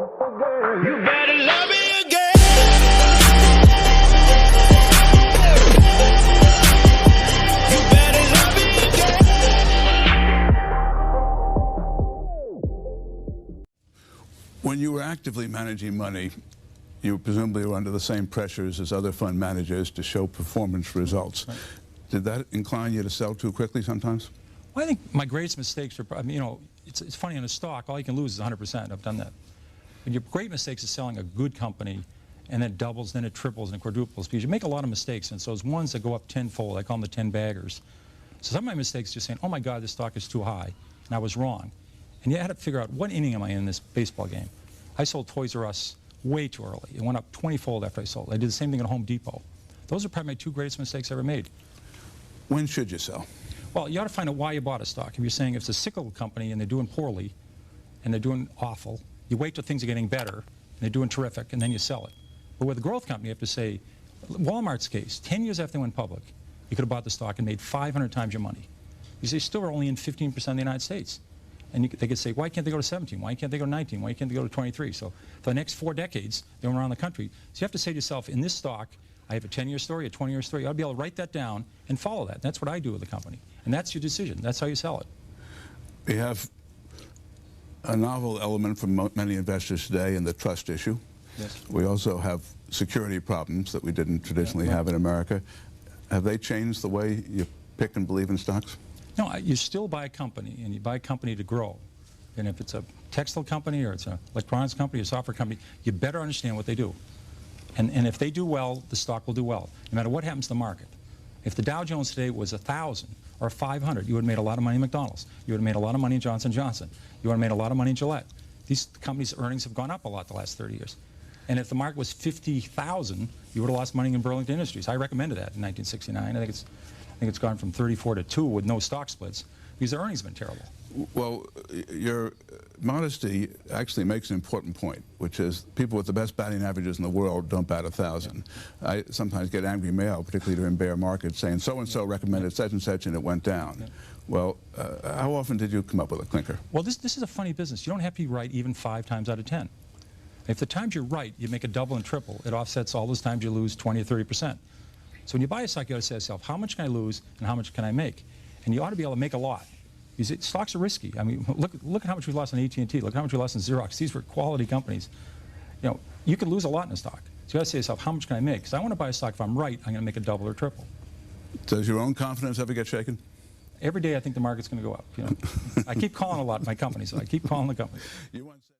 You better love me again. You better love me again. When you were actively managing money, you presumably were under the same pressures as other fund managers to show performance results. Right. Did that incline you to sell too quickly sometimes? Well, I think my greatest mistakes were, I mean, you know, it's funny in a stock, all you can lose is 100%. I've done that. But your great mistakes is selling a good company, and then it doubles, then it triples, and it quadruples. Because you make a lot of mistakes, and so those ones that go up tenfold, I call them the 10 baggers. So some of my mistakes are just saying, oh my God, this stock is too high, and I was wrong. And you had to figure out, what inning am I in this baseball game? I sold Toys R Us way too early. It went up 20-fold after I sold. I did the same thing at Home Depot. Those are probably my two greatest mistakes I ever made. When should you sell? Well, you ought to find out why you bought a stock. If you're saying if it's a cyclical company and they're doing poorly and they're doing awful, you wait till things are getting better and they're doing terrific, and then you sell it. But with a growth company, you have to say, Walmart's case, 10 years after they went public, you could have bought the stock and made 500 times your money. Because they still are only in 15% of the United States. And they could say, why can't they go to 17? Why can't they go to 19? Why can't they go to 23? So for the next 4 decades, they went around the country. So you have to say to yourself, in this stock, I have a 10-year story, a 20-year story. You ought to be able to write that down and follow that. That's what I do with the company. And that's your decision. That's how you sell it. We have a novel element for many investors today in the trust issue. Yes. We also have security problems that we didn't traditionally have in America. Have they changed the way you pick and believe in stocks? No, you still buy a company, and you buy a company to grow. And if it's a textile company or it's an electronics company or software company, you better understand what they do. And if they do well, the stock will do well, no matter what happens to the market. If the Dow Jones today was 1,000 or 500, you would have made a lot of money in McDonald's. You would have made a lot of money in Johnson & Johnson. You would have made a lot of money in Gillette. These companies' earnings have gone up a lot the last 30 years. And if the market was 50,000, you would have lost money in Burlington Industries. I recommended that in 1969. I think it's gone from 34 to 2 with no stock splits because their earnings have been terrible. Well, your modesty actually makes an important point, which is people with the best batting averages in the world don't bat 1,000. Yeah. I sometimes get angry mail, particularly during bear markets, saying so-and-so recommended such and such and it went down. Yeah. Well, how often did you come up with a clinker? Well, this is a funny business. You don't have to be right even 5 times out of 10. If the times you're right, you make a double and triple. It offsets all those times you lose 20 or 30%. So when you buy a stock, you ought to say to yourself, how much can I lose and how much can I make? And you ought to be able to make a lot. Because stocks are risky. I mean, look at how much we lost on AT&T. Look how much we lost on Xerox. These were quality companies. You know, you could lose a lot in a stock. So you got to say to yourself, how much can I make? Because I want to buy a stock, if I'm right, I'm going to make a double or triple. Does your own confidence ever get shaken? Every day I think the market's going to go up. You know, I keep calling a lot in my company, so I keep calling the company. You once said